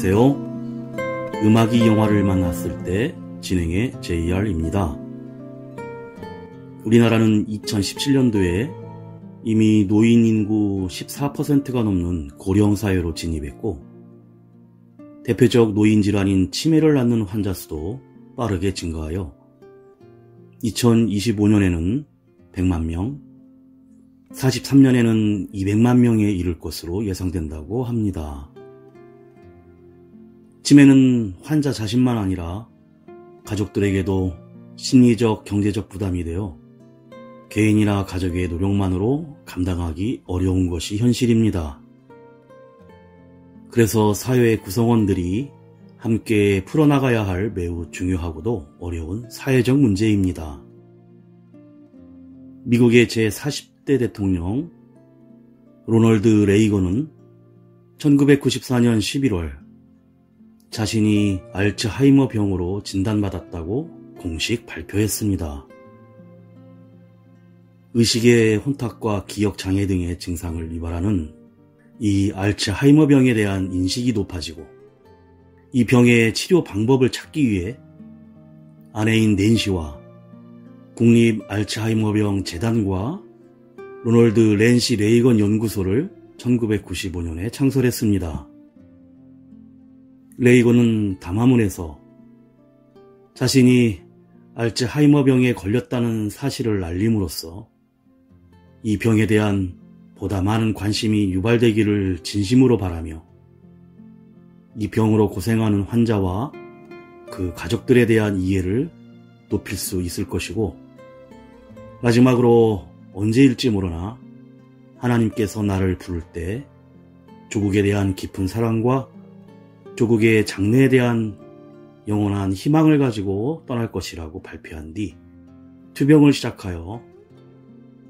안녕하세요. 음악이 영화를 만났을 때 진행의 JR입니다. 우리나라는 2017년도에 이미 노인 인구 14%가 넘는 고령 사회로 진입했고, 대표적 노인 질환인 치매를 앓는 환자 수도 빠르게 증가하여 2025년에는 100만 명, 43년에는 200만 명에 이를 것으로 예상된다고 합니다. 치매는 환자 자신만 아니라 가족들에게도 심리적, 경제적 부담이 되어 개인이나 가족의 노력만으로 감당하기 어려운 것이 현실입니다. 그래서 사회 구성원들이 함께 풀어나가야 할 매우 중요하고도 어려운 사회적 문제입니다. 미국의 제40대 대통령 로널드 레이건은 1994년 11월 자신이 알츠하이머 병으로 진단받았다고 공식 발표했습니다. 의식의 혼탁과 기억장애 등의 증상을 유발하는 이 알츠하이머 병에 대한 인식이 높아지고, 이 병의 치료 방법을 찾기 위해 아내인 낸시와 국립 알츠하이머병 재단과 로널드 랜시 레이건 연구소를 1995년에 창설했습니다. 레이건은 담화문에서 자신이 알츠하이머병에 걸렸다는 사실을 알림으로써 이 병에 대한 보다 많은 관심이 유발되기를 진심으로 바라며 이 병으로 고생하는 환자와 그 가족들에 대한 이해를 높일 수 있을 것이고, 마지막으로 언제일지 모르나 하나님께서 나를 부를 때 조국에 대한 깊은 사랑과 조국의 장래에 대한 영원한 희망을 가지고 떠날 것이라고 발표한 뒤 투병을 시작하여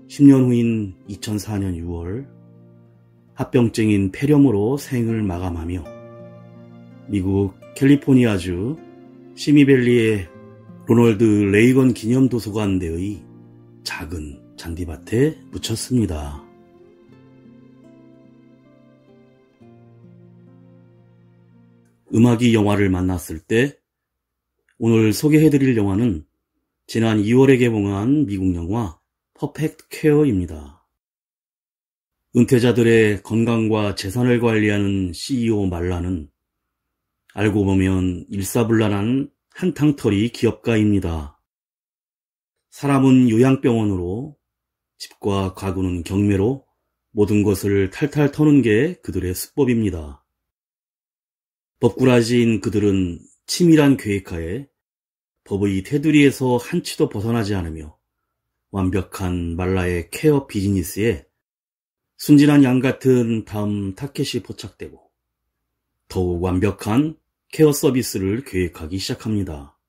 10년 후인 2004년 6월 합병증인 폐렴으로 생을 마감하며 미국 캘리포니아주 시미밸리의 로널드 레이건 기념도서관대의 작은 잔디밭에 묻혔습니다. 음악이 영화를 만났을 때 오늘 소개해드릴 영화는 지난 2월에 개봉한 미국 영화 퍼펙트 케어입니다. 은퇴자들의 건강과 재산을 관리하는 CEO 말라는 알고 보면 일사불란한 한탕털이 기업가입니다. 사람은 요양병원으로, 집과 가구는 경매로 모든 것을 탈탈 터는 게 그들의 수법입니다. 법꾸라지인 그들은 치밀한 계획하에 법의 테두리에서 한치도 벗어나지 않으며 완벽한 말라의 케어 비즈니스에 순진한 양 같은 다음 타켓이 포착되고 더욱 완벽한 케어 서비스를 계획하기 시작합니다.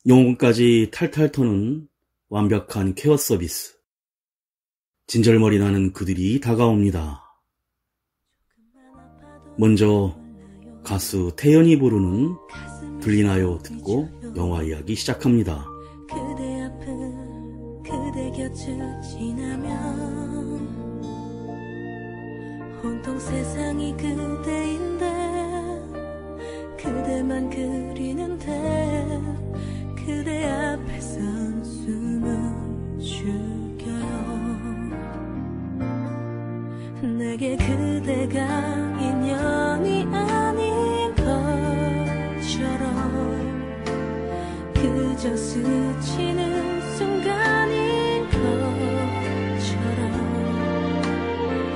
영혼까지 탈탈 터는 완벽한 케어 서비스. 진절머리 나는 그들이 다가옵니다. 먼저 가수 태연이 부르는 들리나요 듣고 영화 이야기 시작합니다. 그대 앞을 그대 곁을 지나면 온통 세상이 그대인데 그대만 그리는데 그대 앞에선 숨을 죽여요. 내게 그대가 인연이 아닌 것처럼 그저 스치는 순간인 것처럼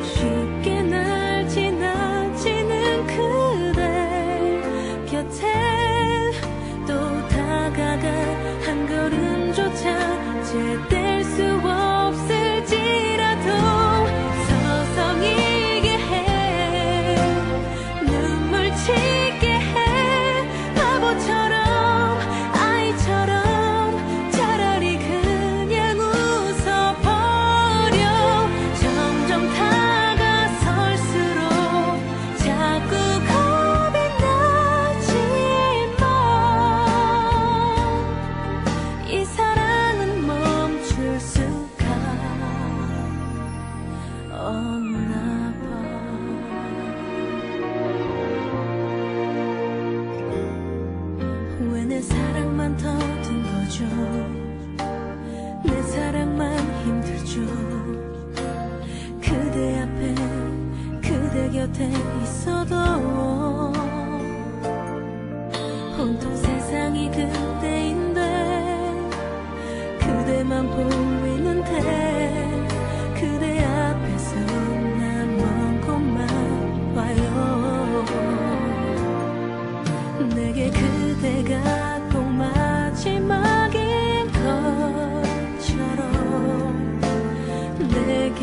쉽게 날 지나치는 그대 곁에 또 다가가 한 걸음조차 제댈 수 없을지라도 서성이게 해 눈물 치게 해 바보처럼 아이처럼 자라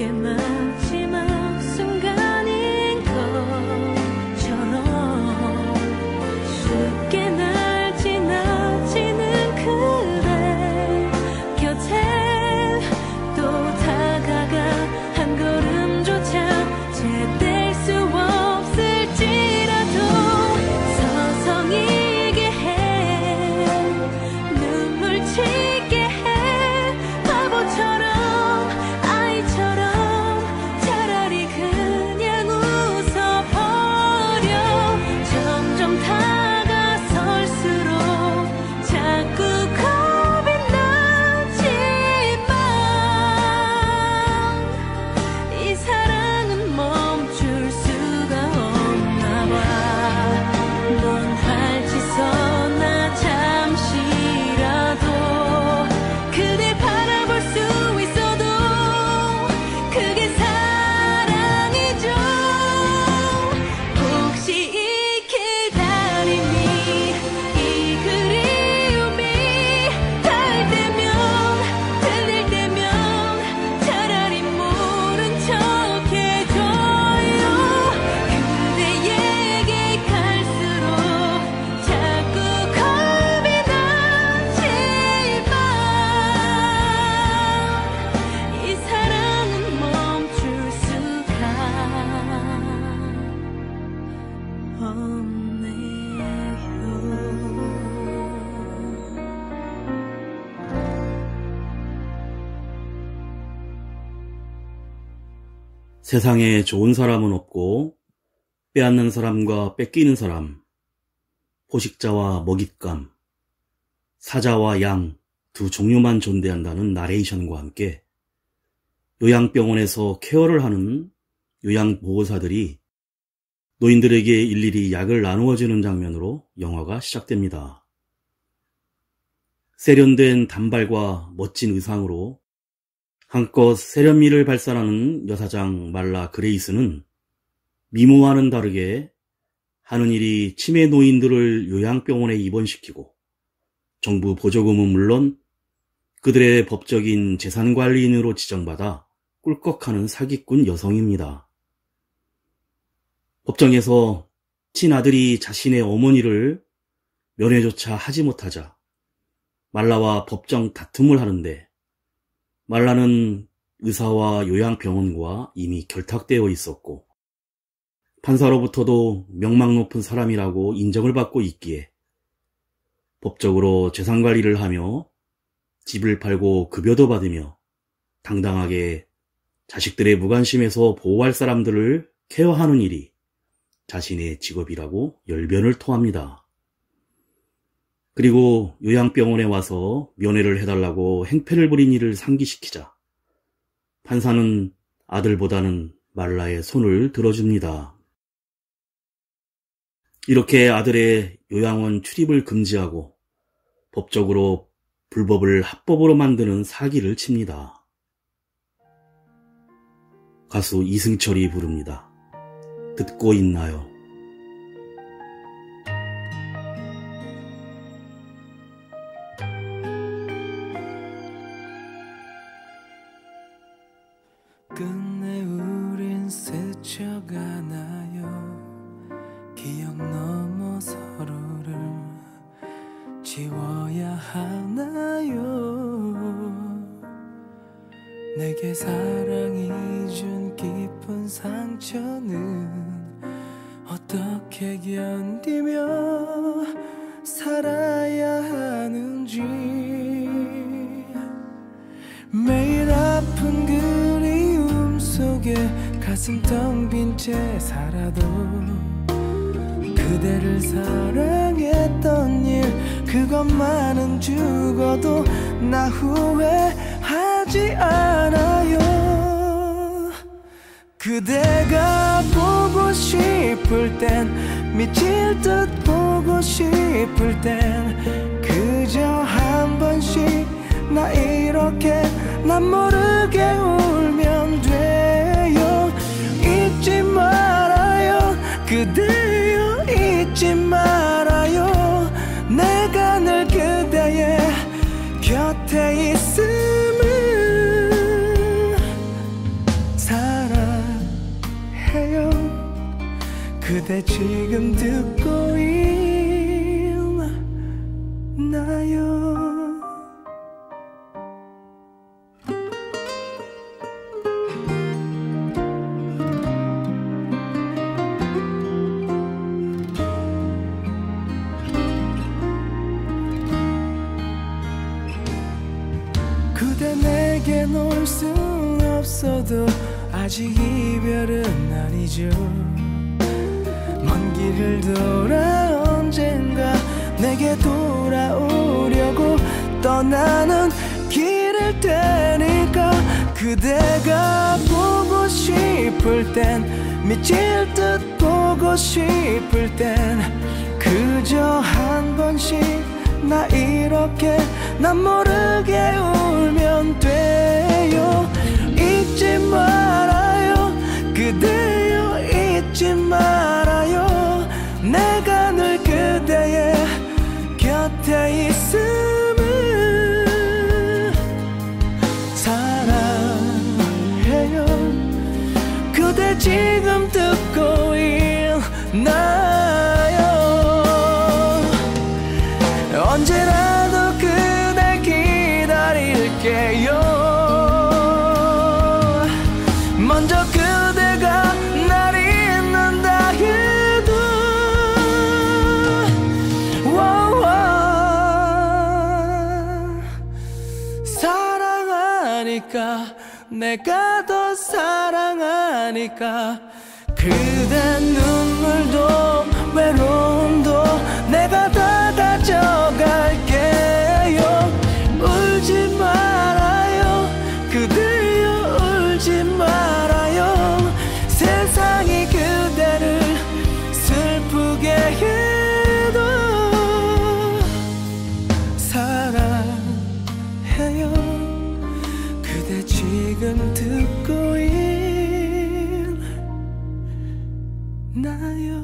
이게 마지막 순간인 것처럼 쉽게 날 지나치는 그대 곁에 또 다가가 한 걸음조차 제댈 수 없을지라도 서성이게 해 눈물 치게 해 바보처럼 아이처럼 차라리 그냥 웃어버려 점점 다가설수록 자꾸 겁이 나지만 이 사랑은 멈출 수가 없나 봐. 넌 활치서나 잠시라도 그댈 바라볼 수 있어도 그게 사랑이죠. 혹시 이 기다림이 이 그리움이 닿을 때면 들릴 때면 차라리 모른 척 해줘요. 그대에게 갈수록 자꾸 겁이 나지만 이 사랑은 멈출 수가 세상에 좋은 사람은 없고 빼앗는 사람과 뺏기는 사람, 포식자와 먹잇감, 사자와 양 두 종류만 존재한다는 나레이션과 함께 요양병원에서 케어를 하는 요양보호사들이 노인들에게 일일이 약을 나누어주는 장면으로 영화가 시작됩니다. 세련된 단발과 멋진 의상으로 한껏 세련미를 발산하는 여사장 말라 그레이스는 미모와는 다르게 하는 일이 치매 노인들을 요양병원에 입원시키고 정부 보조금은 물론 그들의 법적인 재산관리인으로 지정받아 꿀꺽하는 사기꾼 여성입니다. 법정에서 친아들이 자신의 어머니를 면회조차 하지 못하자 말라와 법정 다툼을 하는데 말라는 의사와 요양병원과 이미 결탁되어 있었고 판사로부터도 명망 높은 사람이라고 인정을 받고 있기에 법적으로 재산관리를 하며 집을 팔고 급여도 받으며 당당하게 자식들의 무관심에서 보호할 사람들을 케어하는 일이 자신의 직업이라고 열변을 토합니다. 그리고 요양병원에 와서 면회를 해달라고 행패를 부린 일을 상기시키자 판사는 아들보다는 말라의 손을 들어줍니다. 이렇게 아들의 요양원 출입을 금지하고 법적으로 불법을 합법으로 만드는 사기를 칩니다. 가수 이승철이 부릅니다. 듣고 있나요? 끝내 우린 스쳐가나요. 기억 넘어 서로를 지워야 하나요. 내게 사랑이 준 깊은 상처는 어떻게 견디며 살아야 하는지. 매일 아픈 그리움 속에 가슴 텅 빈 채 살아도 그대를 사랑했던 일 그것만은 죽어도 나 후회하지 않아요. 그대가 보고 싶을 땐 미칠 듯 보고 싶을 땐 그저 한 번씩 나 이렇게 난 모르게 울면 돼요. 잊지 말아요 그대여 잊지 말아요. 내가 늘 그대의 곁에 있음을. 그대 지금 듣고 있나요? 그대 내겐 올 순 없어도 아직 이별은 아니죠. 먼 길을 돌아 언젠가 내게 돌아오려고 떠나는 길일 테니까 그대가 보고 싶을 땐 미칠 듯 보고 싶을 땐 그저 한 번씩 나 이렇게 난 모르게 울면 돼요. 잊지 말아요 그대여 잊지 말아요 내가 늘 그대의 곁에 있음을 사랑해요. 그대 지금 듣고 있나요? 언제라도 그대 기다릴게요. 먼저 그대가 날 잊는다 해도 사랑하니까 내가 더 사랑하니까 그대 눈물도 외로움도 내가 다 가져갈게요. 울지 말아요 그대여 울지 말아요 세상이 그대를 슬프게 해도 사랑해요. 그대 지금 듣고 있나요?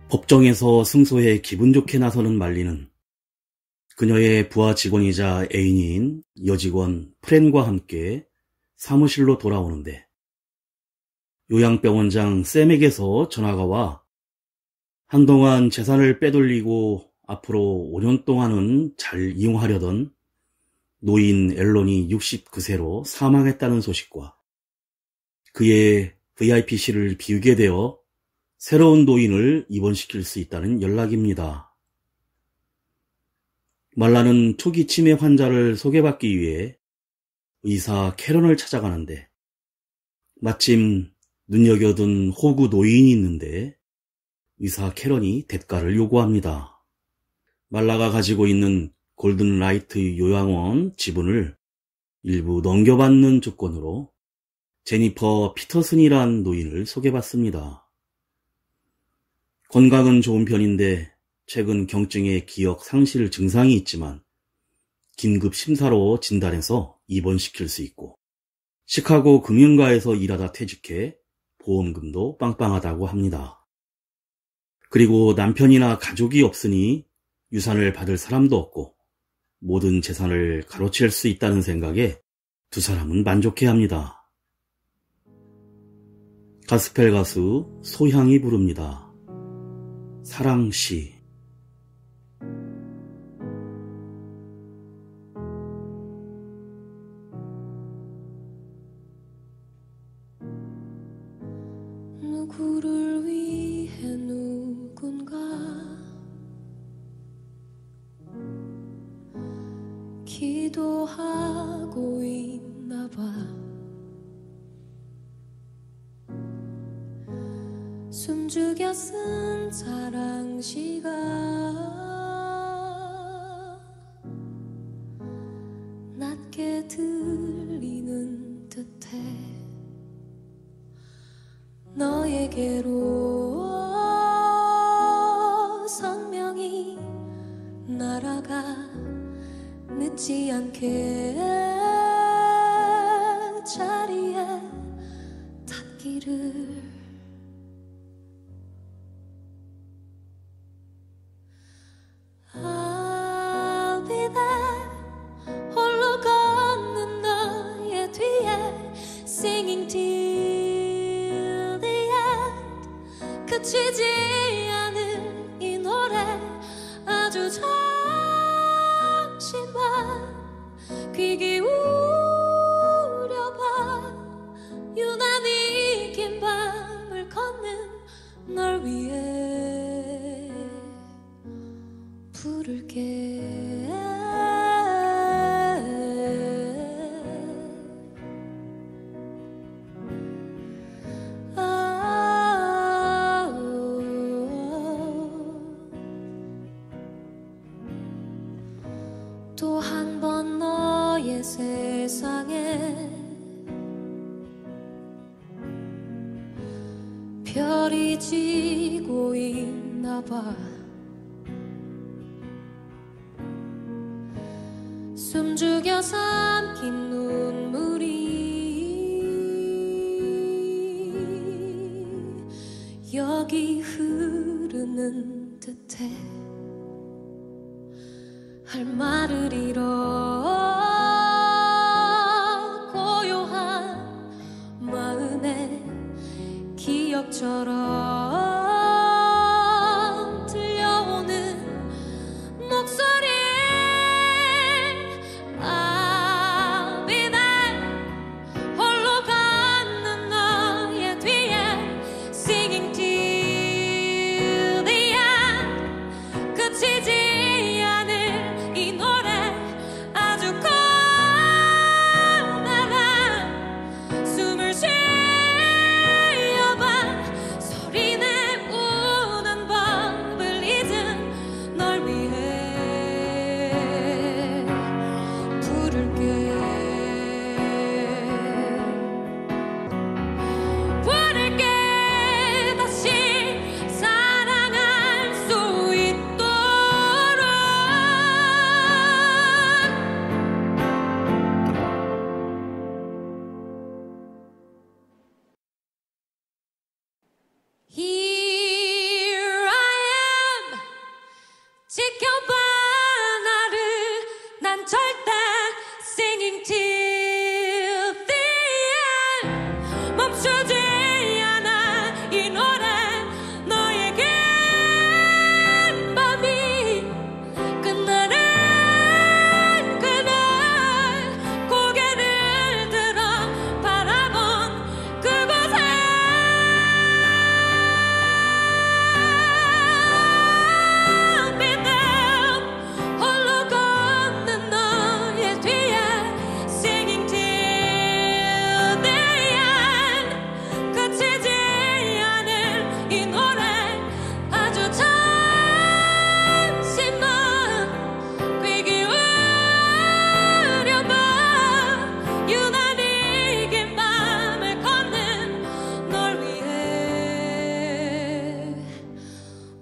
법정에서 승소해 기분 좋게 나서는 말리는 그녀의 부하 직원이자 애인인 여직원 프렌과 함께 사무실로 돌아오는데 요양병원장 샘에게서 전화가 와 한동안 재산을 빼돌리고 앞으로 5년 동안은 잘 이용하려던 노인 앨런이 69세로 사망했다는 소식과 그의 VIP실을 비우게 되어 새로운 노인을 입원시킬 수 있다는 연락입니다. 말라는 초기 치매 환자를 소개받기 위해 의사 캐런을 찾아가는데 마침 눈여겨둔 호구 노인이 있는데 의사 캐런이 대가를 요구합니다. 말라가 가지고 있는 골든라이트 요양원 지분을 일부 넘겨받는 조건으로 제니퍼 피터슨이란 노인을 소개받습니다. 건강은 좋은 편인데 최근 경증의 기억 상실 증상이 있지만 긴급 심사로 진단해서 입원시킬 수 있고 시카고 금융가에서 일하다 퇴직해 보험금도 빵빵하다고 합니다. 그리고 남편이나 가족이 없으니 유산을 받을 사람도 없고 모든 재산을 가로챌 수 있다는 생각에 두 사람은 만족해합니다. 가스펠 가수 소향이 부릅니다. 사랑시. 누구를 위해 누군가 기도하고 있나 봐. 숨죽여 쓴 사랑시가 낮게 들리는 듯해. 너에게로 선명히 날아가 늦지 않게 자리에 닿기를. singing till the end. 그치지 않을 이 노래 아주 잠시만 귀 기울여봐. 유난히 긴 밤을 걷는 널 위해 부를게. 또 한 번 너의 세상에 별이 지고 있나 봐. 숨죽여 삼킨 눈물이 여기 흐르는 듯해. 할 말을 잃어 고요한 마음에 기억처럼 들려오는 목소리. 밤이 날 홀로 걷는 너의 뒤에 Singing till the end. 그치지 않을 이 노래 아주 커다란 숨을 쉬어봐. 소리 내우는 법을 잊은 널 위해 부를게. 부를게. 다시 사랑할 수 있도록. Here I am. 지켜봐 나를. 난 절대 singing till the end. 멈추지 않아 이 노래. 너의 긴 밤이 끝나는 그날 고개를 들어 바라본 그곳에 빛나 홀로 걷는 너의 뒤에 Singing till the end. 그치지 않을 이 노래 아주 잠시만 귀 기울여봐. 유난히 긴 밤을 걷는 널 위해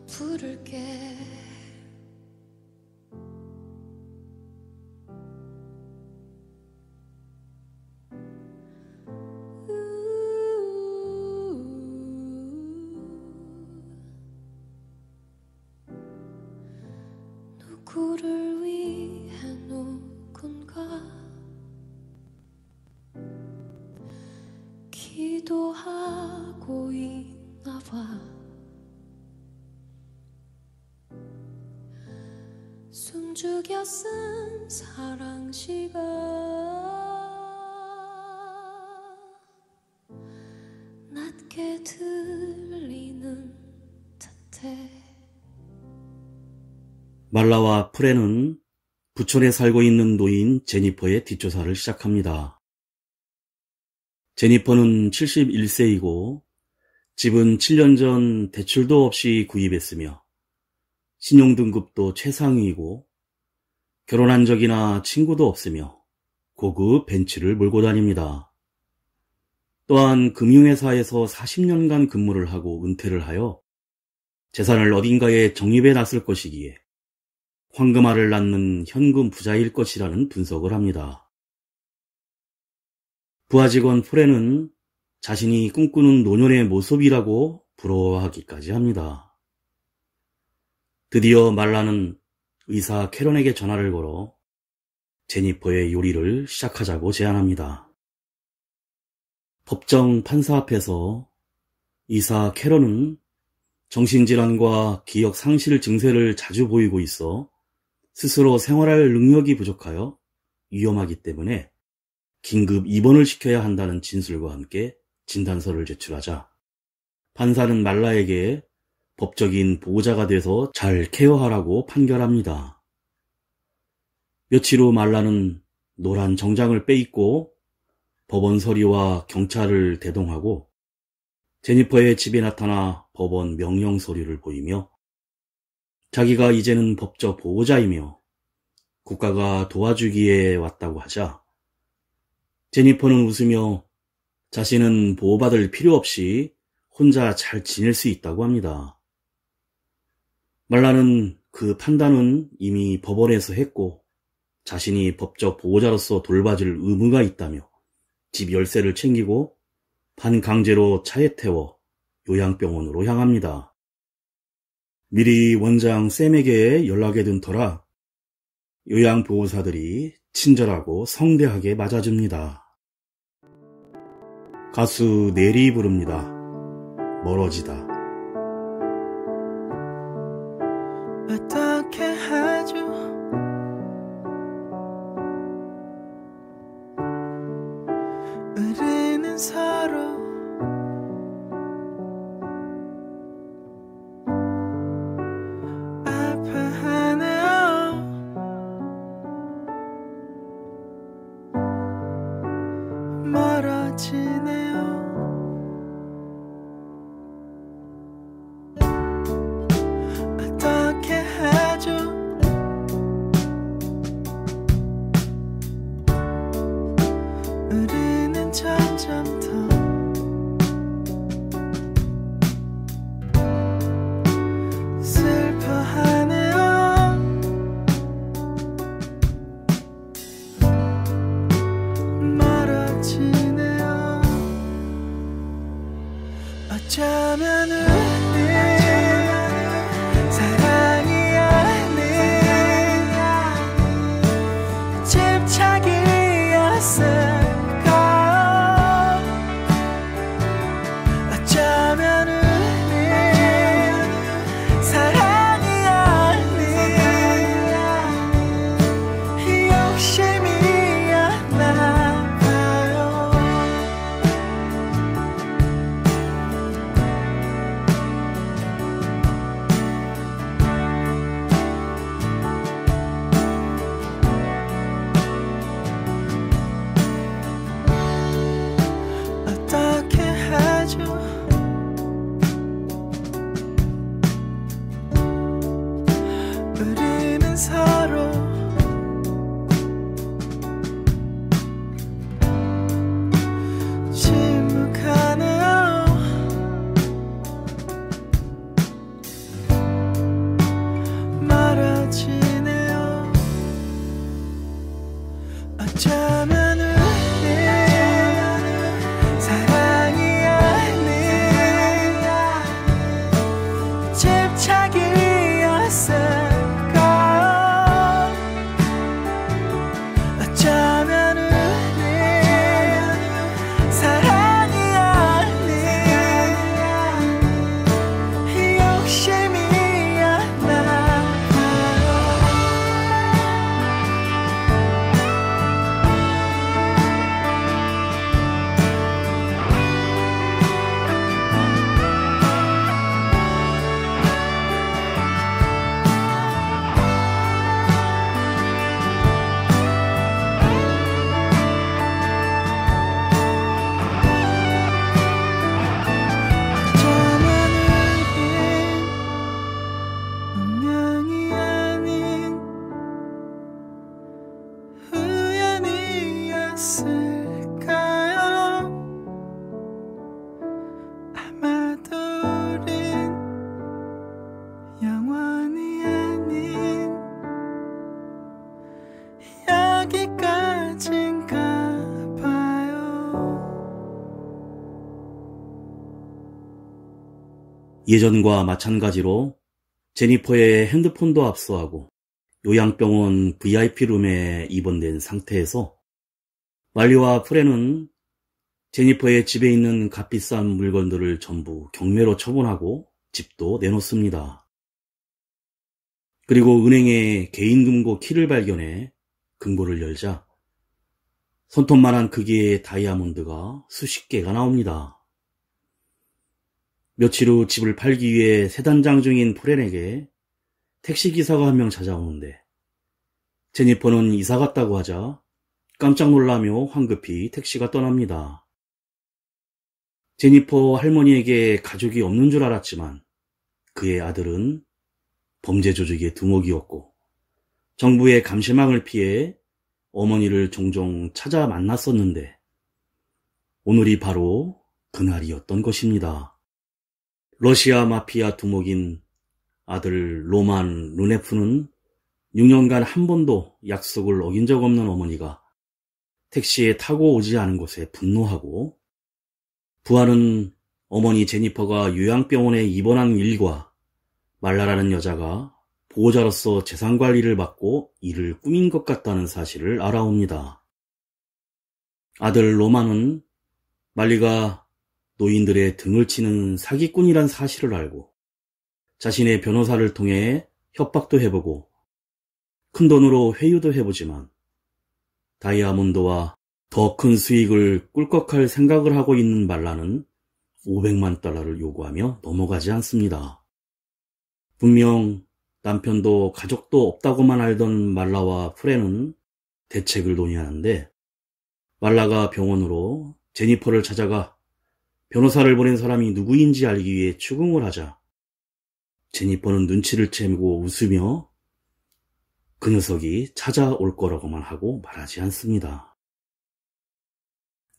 부를게. 누구를 위해 누군가 기도하고 있나 봐. 숨죽여 쓴 사랑시가 낮게 들리는 듯해. 말라와 프레는 부촌에 살고 있는 노인 제니퍼의 뒷조사를 시작합니다. 제니퍼는 71세이고 집은 7년 전 대출도 없이 구입했으며 신용등급도 최상위이고 결혼한 적이나 친구도 없으며 고급 벤츠를 몰고 다닙니다. 또한 금융회사에서 40년간 근무를 하고 은퇴를 하여 재산을 어딘가에 적립해 놨을 것이기에 황금알을 낳는 현금 부자일 것이라는 분석을 합니다. 부하 직원 프레는 자신이 꿈꾸는 노년의 모습이라고 부러워하기까지 합니다. 드디어 말라는 의사 캐런에게 전화를 걸어 제니퍼의 요리를 시작하자고 제안합니다. 법정 판사 앞에서 이사 캐런은 정신질환과 기억 상실 증세를 자주 보이고 있어 스스로 생활할 능력이 부족하여 위험하기 때문에 긴급 입원을 시켜야 한다는 진술과 함께 진단서를 제출하자 판사는 말라에게 법적인 보호자가 돼서 잘 케어하라고 판결합니다. 며칠 후 말라는 노란 정장을 빼입고 법원 서류와 경찰을 대동하고 제니퍼의 집에 나타나 법원 명령 서류를 보이며 자기가 이제는 법적 보호자이며 국가가 도와주기에 왔다고 하자 제니퍼는 웃으며 자신은 보호받을 필요 없이 혼자 잘 지낼 수 있다고 합니다. 말라는 그 판단은 이미 법원에서 했고 자신이 법적 보호자로서 돌봐줄 의무가 있다며 집 열쇠를 챙기고 반강제로 차에 태워 요양병원으로 향합니다. 미리 원장 샘에게 연락해둔 터라 요양보호사들이 친절하고 성대하게 맞아줍니다. 가수 넬이 부릅니다. 멀어지다. 어떻게 하죠? 우리는 서로 아파하네요. 멀어지네요. 어떻게 하죠? 우리는 점점 더 슬퍼하네요. 멀어지네요. 어쩌면 우리 사랑이 아닌 집착이었을까? 어쩌면 우리 사랑이 아닌 욕심이었나 봐요. 어떻게 하죠? 우리는 서로 침묵하네요. 멀어지네요. 어쩌면 우리 사랑이 아닌 집착이었을까? 어쩌면 우리 사랑이 아닌 욕심이었나 봐요. 어쩌면 우린 운명이 아닌 우연이었을까요? 아마도 우린 영원히 아닌 여기까지인가 봐요. 예전과 마찬가지로 제니퍼의 핸드폰도 압수하고 요양병원 VIP룸에 입원된 상태에서 말리와 프렌은 제니퍼의 집에 있는 값비싼 물건들을 전부 경매로 처분하고 집도 내놓습니다. 그리고 은행에 개인 금고 키를 발견해 금고를 열자 손톱만한 크기의 다이아몬드가 수십 개가 나옵니다. 며칠 후 집을 팔기 위해 세단장 중인 프렌에게 택시기사가 한 명 찾아오는데 제니퍼는 이사 갔다고 하자 깜짝 놀라며 황급히 택시가 떠납니다. 제니퍼 할머니에게 가족이 없는 줄 알았지만 그의 아들은 범죄 조직의 두목이었고 정부의 감시망을 피해 어머니를 종종 찾아 만났었는데 오늘이 바로 그날이었던 것입니다. 러시아 마피아 두목인 아들 로만 루네프는 6년간 한 번도 약속을 어긴 적 없는 어머니가 택시에 타고 오지 않은 것에 분노하고 부하는 어머니 제니퍼가 요양병원에 입원한 일과 말라라는 여자가 보호자로서 재산관리를 받고 일을 꾸민 것 같다는 사실을 알아옵니다. 아들 로만은 말리가 노인들의 등을 치는 사기꾼이란 사실을 알고 자신의 변호사를 통해 협박도 해보고 큰돈으로 회유도 해보지만 다이아몬드와 더 큰 수익을 꿀꺽할 생각을 하고 있는 말라는 $500만 요구하며 넘어가지 않습니다. 분명 남편도 가족도 없다고만 알던 말라와 프렌은 대책을 논의하는데 말라가 병원으로 제니퍼를 찾아가 변호사를 보낸 사람이 누구인지 알기 위해 추궁을 하자 제니퍼는 눈치를 채고 웃으며 그 녀석이 찾아올 거라고만 하고 말하지 않습니다.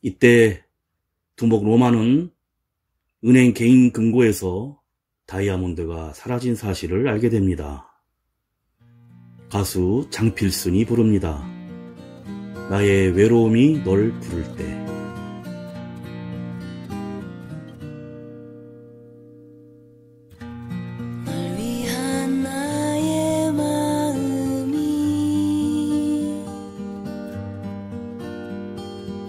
이때 두목 로마는 은행 개인 금고에서 다이아몬드가 사라진 사실을 알게 됩니다. 가수 장필순이 부릅니다. 나의 외로움이 널 부를 때. 널 위한 나의 마음이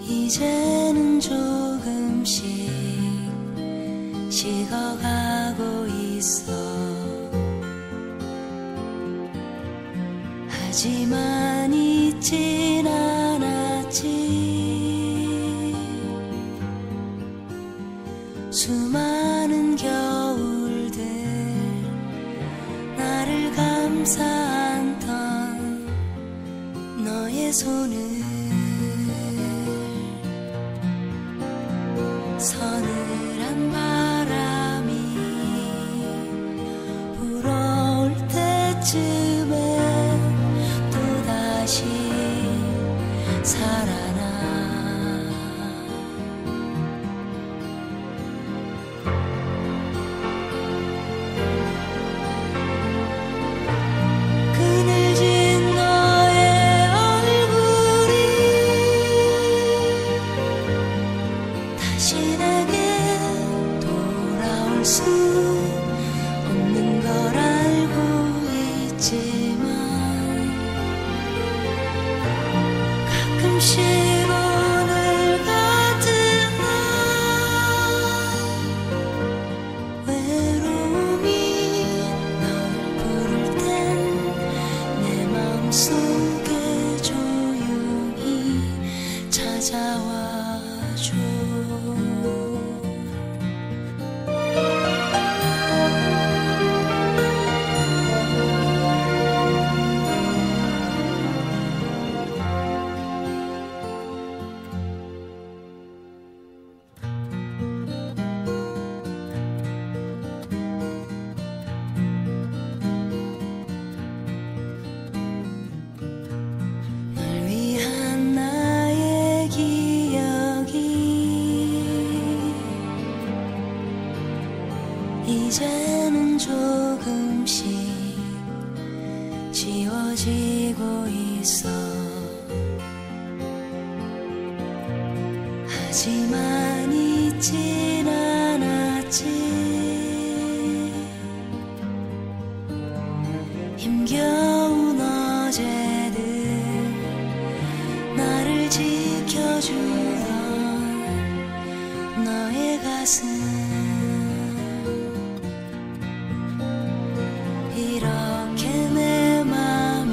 이제는 조금씩 식어가고 있어. 하지만 잊진 않았지. 수많은 겨울들 나를 감싸 안던 너의 손을 서늘한 바람이 불어올 때쯤에 또다시 살아나. 그늘진 너의 얼굴이 다시 내게 돌아올 수 없는 걸 알고 있지만 가끔씩 오늘 같은 날 외로움이 널 부를 땐 내 마음속에 조용히 찾아와줘. 널 위한 나의 기억이 이제는 조금씩 지워지고 있어. 하지만 잊진 않았지. 힘겨운 어제들 나를 지켜주던 너의 가슴 이렇게 내 맘이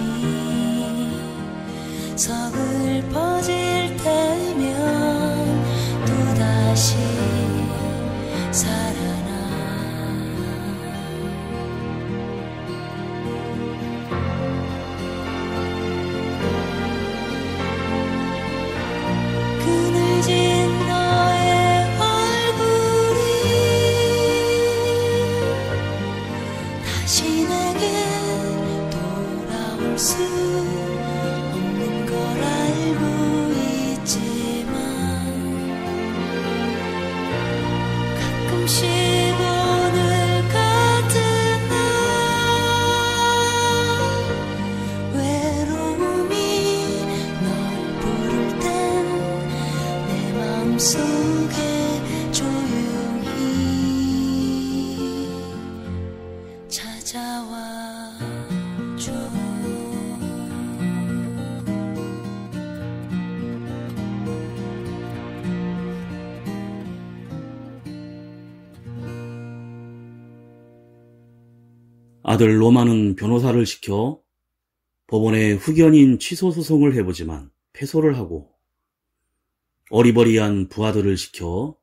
서글퍼질 때면 또다시 살아나 그늘진 너의 얼굴이 다시 내게 돌아올 수 없는 걸 알고 있지만 가끔씩 오늘 같은 날 외로움이 널 부를 땐 내 마음속에 조용히 찾아와 줘. 아들 로마는 변호사를 시켜 법원에 후견인 취소 소송을 해보지만 패소를 하고, 어리버리한 부하들을 시켜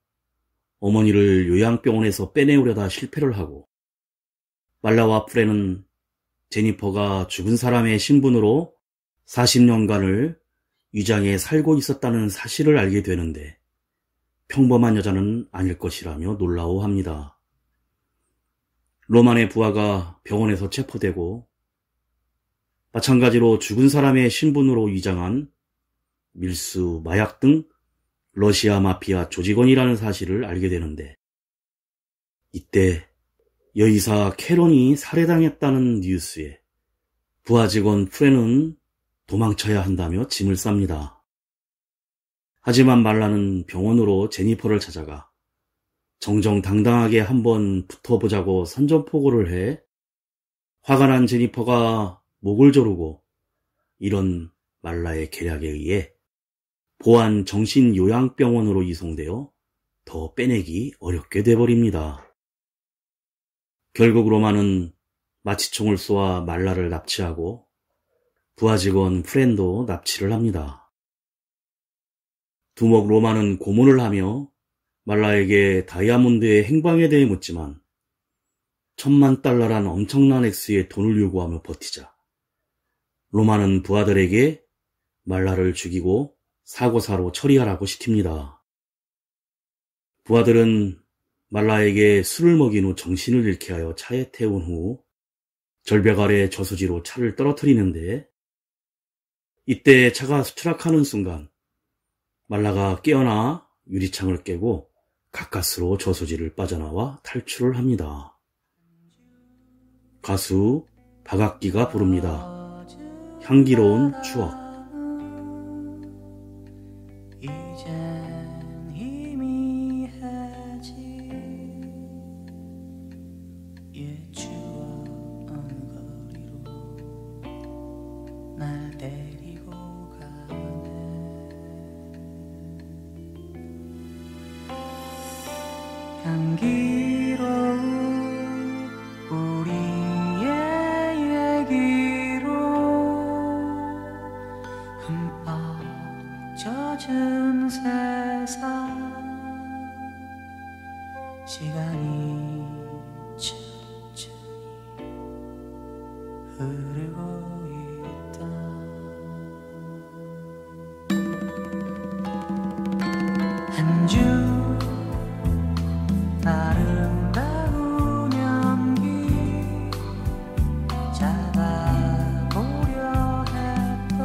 어머니를 요양병원에서 빼내오려다 실패를 하고, 말라와 프레는 제니퍼가 죽은 사람의 신분으로 40년간을 위장해 살고 있었다는 사실을 알게 되는데 평범한 여자는 아닐 것이라며 놀라워합니다. 로만의 부하가 병원에서 체포되고 마찬가지로 죽은 사람의 신분으로 위장한 밀수, 마약 등 러시아 마피아 조직원이라는 사실을 알게 되는데, 이때 여의사 캐런이 살해당했다는 뉴스에 부하 직원 프레는 도망쳐야 한다며 짐을 쌉니다. 하지만 말라는 병원으로 제니퍼를 찾아가 정정당당하게 한번 붙어보자고 선전포고를 해 화가 난 제니퍼가 목을 조르고 이런 말라의 계략에 의해 보안 정신요양병원으로 이송되어 더 빼내기 어렵게 돼버립니다. 결국 로마는 마취총을 쏘아 말라를 납치하고 부하 직원 프렌도 납치를 합니다. 두목 로마는 고문을 하며 말라에게 다이아몬드의 행방에 대해 묻지만 $10,000,000란 엄청난 액수의 돈을 요구하며 버티자 로마는 부하들에게 말라를 죽이고 사고사로 처리하라고 시킵니다. 부하들은 말라에게 술을 먹인 후 정신을 잃게 하여 차에 태운 후 절벽 아래 저수지로 차를 떨어뜨리는데, 이때 차가 추락하는 순간 말라가 깨어나 유리창을 깨고 가까스로 저수지를 빠져나와 탈출을 합니다. 가수 박학기가 부릅니다. 향기로운 추억. 이젠 희미해진 옛 추억 어느 거리로 날 데리고 가네. 향기로운 우리의 얘기로 흠뻑 젖은 세상, 시간이 천천히 흐르고 있다. 한 주 아름다운 연기 잡아보려 했던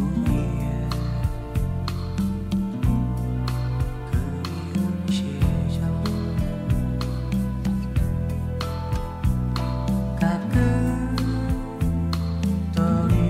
우리의 그리운 시절, 가끔 돌이켜보지만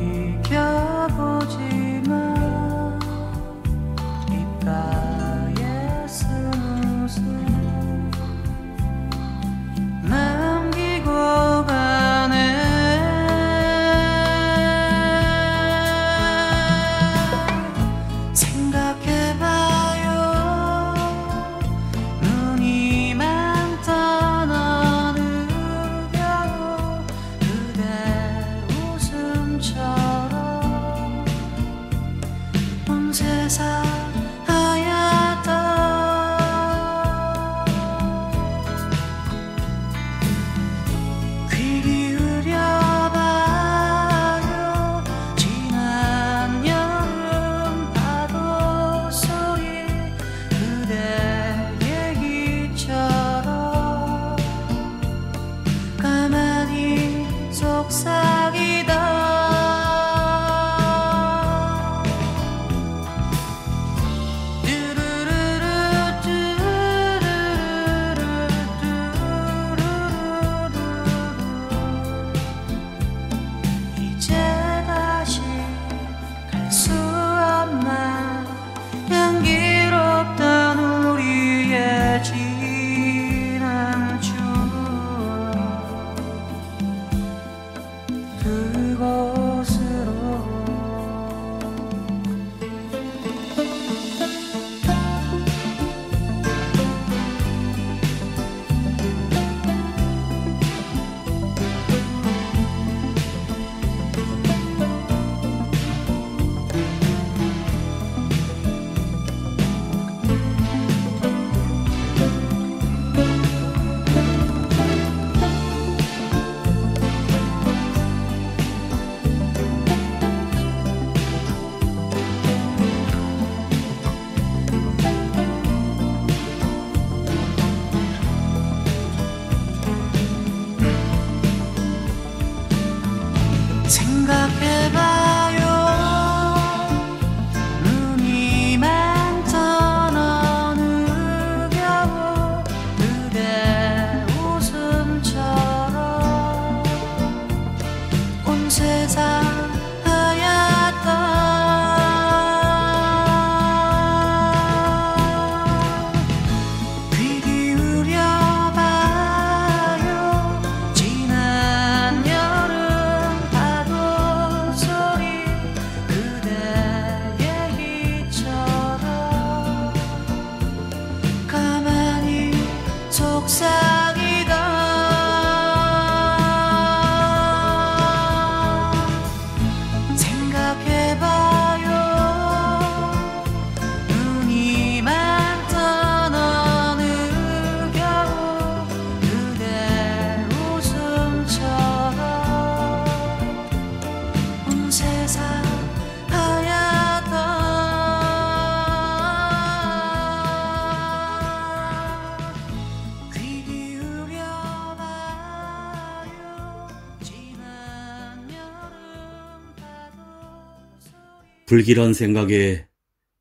불길한 생각에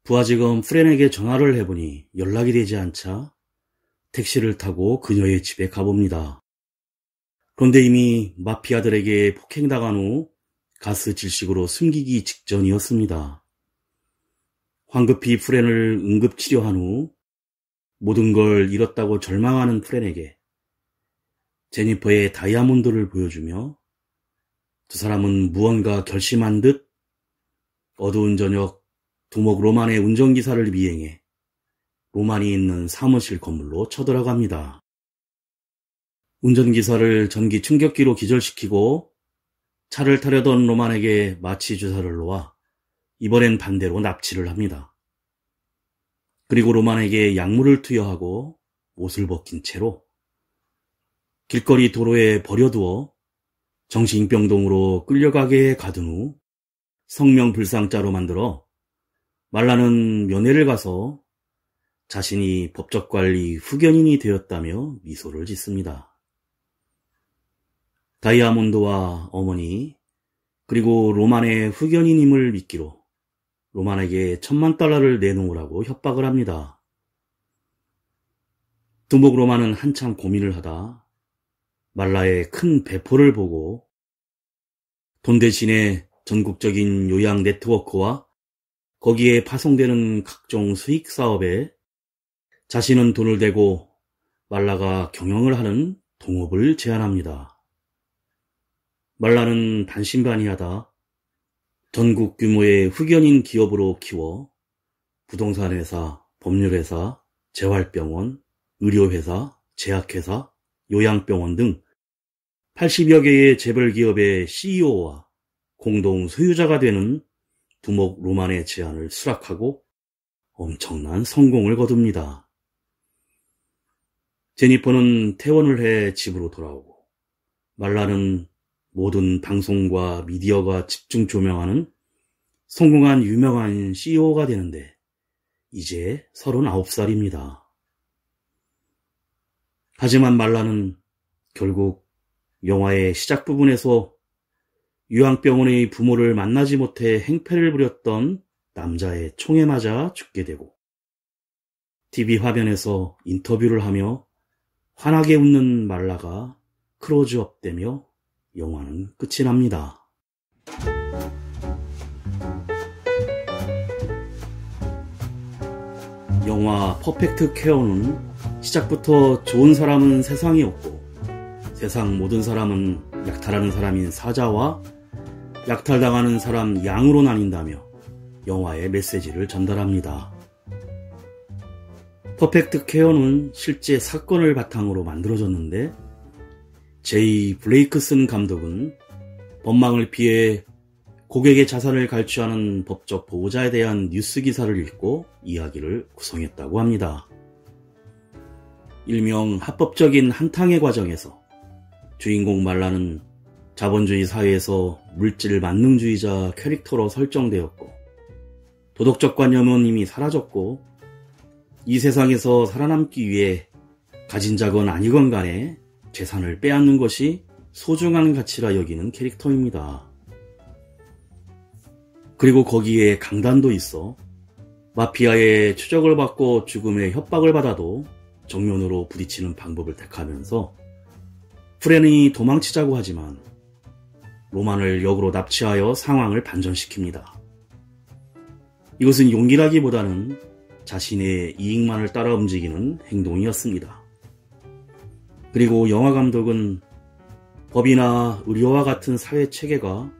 부하직원 프렌에게 전화를 해보니 연락이 되지 않자 택시를 타고 그녀의 집에 가봅니다. 그런데 이미 마피아들에게 폭행당한 후 가스 질식으로 숨기기 직전이었습니다. 황급히 프렌을 응급치료한 후 모든 걸 잃었다고 절망하는 프렌에게 제니퍼의 다이아몬드를 보여주며 두 사람은 무언가 결심한 듯 어두운 저녁 두목 로만의 운전기사를 미행해 로만이 있는 사무실 건물로 쳐들어갑니다. 운전기사를 전기 충격기로 기절시키고 차를 타려던 로만에게 마취 주사를 놓아 이번엔 반대로 납치를 합니다. 그리고 로만에게 약물을 투여하고 옷을 벗긴 채로 길거리 도로에 버려두어 정신병동으로 끌려가게 가둔 후 성명불상자로 만들어 말라는 면회를 가서 자신이 법적관리 후견인이 되었다며 미소를 짓습니다. 다이아몬드와 어머니 그리고 로만의 후견인임을 믿기로 로만에게 $10,000,000를 내놓으라고 협박을 합니다. 두목 로만은 한참 고민을 하다 말라의 큰 배포를 보고 돈 대신에 전국적인 요양 네트워크와 거기에 파송되는 각종 수익 사업에 자신은 돈을 대고 말라가 경영을 하는 동업을 제안합니다. 말라는 반신반의하다 전국 규모의 후견인 기업으로 키워 부동산회사, 법률회사, 재활병원, 의료회사, 제약회사, 요양병원 등 80여 개의 재벌기업의 CEO와 공동 소유자가 되는 두목 로만의 제안을 수락하고 엄청난 성공을 거둡니다. 제니퍼는 퇴원을 해 집으로 돌아오고 말라는 모든 방송과 미디어가 집중 조명하는 성공한 유명한 CEO가 되는데 이제 39살입니다. 하지만 말라는 결국 영화의 시작 부분에서 요양병원의 부모를 만나지 못해 행패를 부렸던 남자의 총에 맞아 죽게 되고 TV 화면에서 인터뷰를 하며 환하게 웃는 말라가 클로즈업되며 영화는 끝이 납니다. 영화 퍼펙트 케어는 시작부터 좋은 사람은 세상에 없고 세상 모든 사람은 약탈하는 사람인 사자와 약탈당하는 사람 양으로 나뉜다며 영화의 메시지를 전달합니다. 퍼펙트 케어는 실제 사건을 바탕으로 만들어졌는데 제이 블레이크슨 감독은 법망을 피해 고객의 자산을 갈취하는 법적 보호자에 대한 뉴스 기사를 읽고 이야기를 구성했다고 합니다. 일명 합법적인 한탕의 과정에서 주인공 말라는 자본주의 사회에서 물질 만능주의자 캐릭터로 설정되었고 도덕적 관념은 이미 사라졌고 이 세상에서 살아남기 위해 가진 자건 아니건 간에 재산을 빼앗는 것이 소중한 가치라 여기는 캐릭터입니다. 그리고 거기에 강단도 있어 마피아의 추적을 받고 죽음의 협박을 받아도 정면으로 부딪히는 방법을 택하면서 프렌이 도망치자고 하지만 로만을 역으로 납치하여 상황을 반전시킵니다. 이것은 용기라기보다는 자신의 이익만을 따라 움직이는 행동이었습니다. 그리고 영화 감독은 법이나 의료와 같은 사회 체계가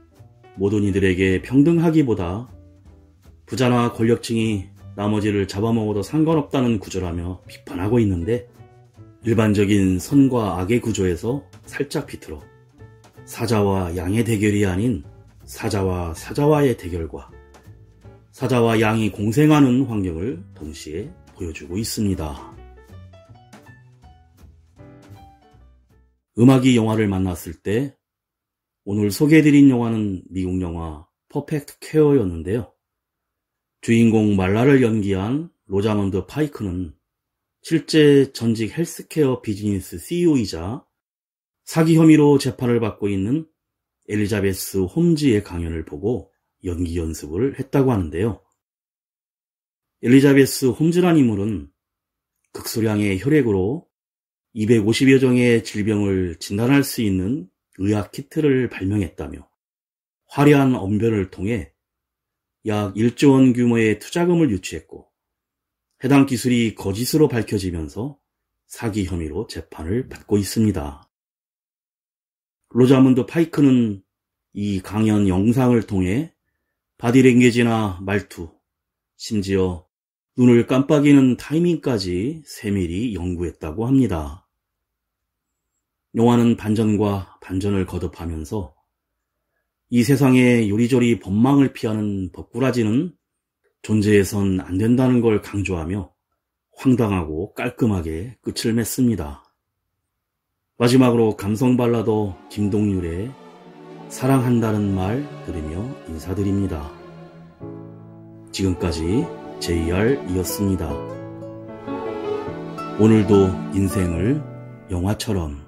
모든 이들에게 평등하기보다 부자나 권력층이 나머지를 잡아먹어도 상관없다는 구조라며 비판하고 있는데 일반적인 선과 악의 구조에서 살짝 비틀어 사자와 양의 대결이 아닌 사자와 사자와의 대결과 사자와 양이 공생하는 환경을 동시에 보여주고 있습니다. 음악이 영화를 만났을 때 오늘 소개해드린 영화는 미국 영화 퍼펙트 케어였는데요. 주인공 말라를 연기한 로자먼드 파이크는 실제 전직 헬스케어 비즈니스 CEO이자 사기 혐의로 재판을 받고 있는 엘리자베스 홈즈의 강연을 보고 연기 연습을 했다고 하는데요. 엘리자베스 홈즈란 인물은 극소량의 혈액으로 250여 종의 질병을 진단할 수 있는 의학 키트를 발명했다며 화려한 언변을 통해 약 1조 원 규모의 투자금을 유치했고 해당 기술이 거짓으로 밝혀지면서 사기 혐의로 재판을 받고 있습니다. 로자문드 파이크는 이 강연 영상을 통해 바디랭귀지나 말투, 심지어 눈을 깜빡이는 타이밍까지 세밀히 연구했다고 합니다. 영화는 반전과 반전을 거듭하면서 이 세상에 요리조리 법망을 피하는 법꾸라지는 존재해선 안 된다는 걸 강조하며 황당하고 깔끔하게 끝을 맺습니다. 마지막으로 감성 발라더 김동률의 사랑한다는 말 들으며 인사드립니다. 지금까지 JR이었습니다. 오늘도 인생을 영화처럼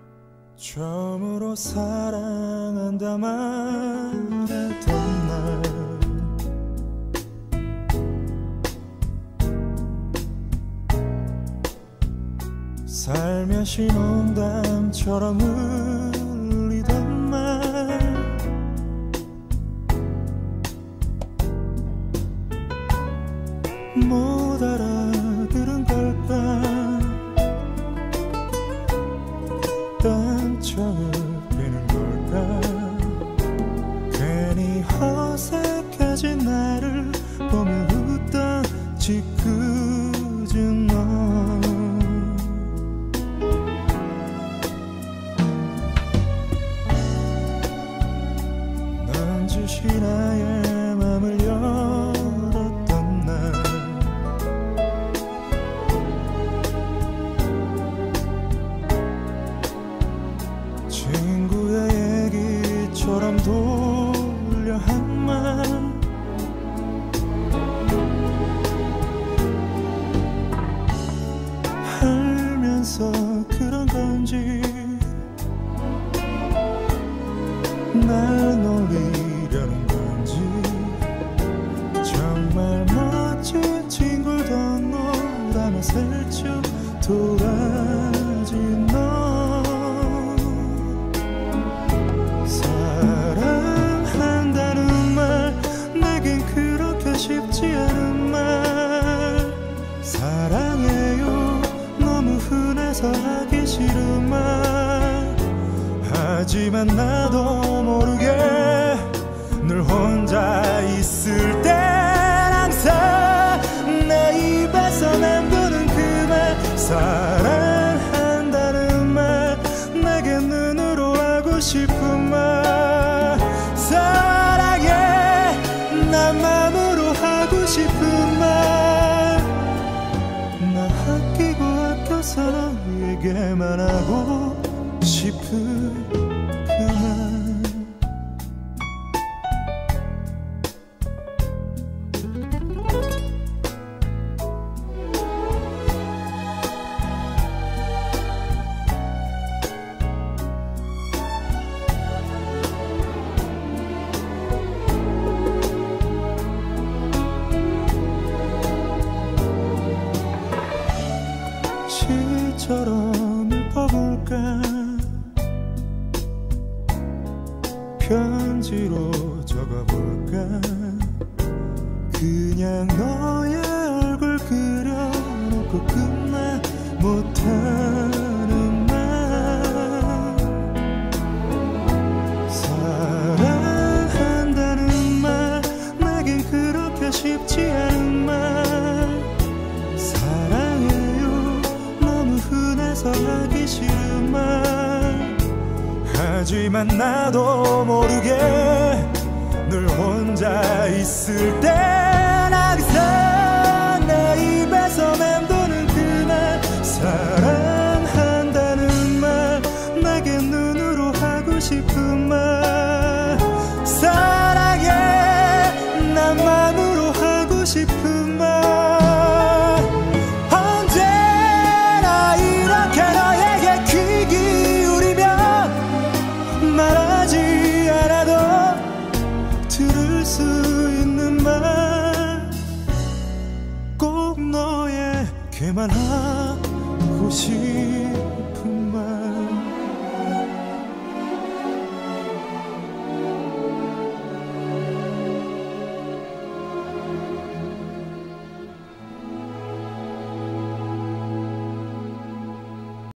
처음으로 사랑한다 말했던 날 살며시 농담처럼 흘리던 말 못 알아들은 걸까 딴척이는 걸까 괜히 어색해진 나를 보며 웃던 짓궂은 너 넌지시 나의 맘을 열었던 날 친구의 얘기처럼 돌려 한 말 알면서 그런 건지 날 놀리려는 건지 정말 멋진 친구를 던너라며 슬쩍 돌아진 너 사랑한다는 말 내겐 그렇게 쉽지 않은 말 사랑해요 너무 흔해서 하기 싫은 말 하지만 나도 모르게 늘 혼자 있을 땐 항상 내 입에서 맴도는 그 말 사랑한다는 말 내게 눈으로 하고 싶은 말 사랑해 난 맘으로 하고 싶은 말 나 아끼고 아껴서 얘기만 하고 싶은 그만 시처럼 읊어볼까 편지로 적어볼까 그냥 너의 얼굴 그려놓고 끝나 못하는 말 사랑한다는 말 내겐 그렇게 쉽지 않은 말 사랑해요 너무 흔해서 하기 싫은 말 하지만 나도 모르게 늘 혼자 있을 땐 항상 내 입에서 맴도는 그 말 사랑한다는 말 내게 눈으로 하고 싶은 말 사랑해 난 맘으로 하고 싶은 말 언제나 이렇게 너에게 귀 기울이면 말하지 않아도 들을 수 그만하고 싶어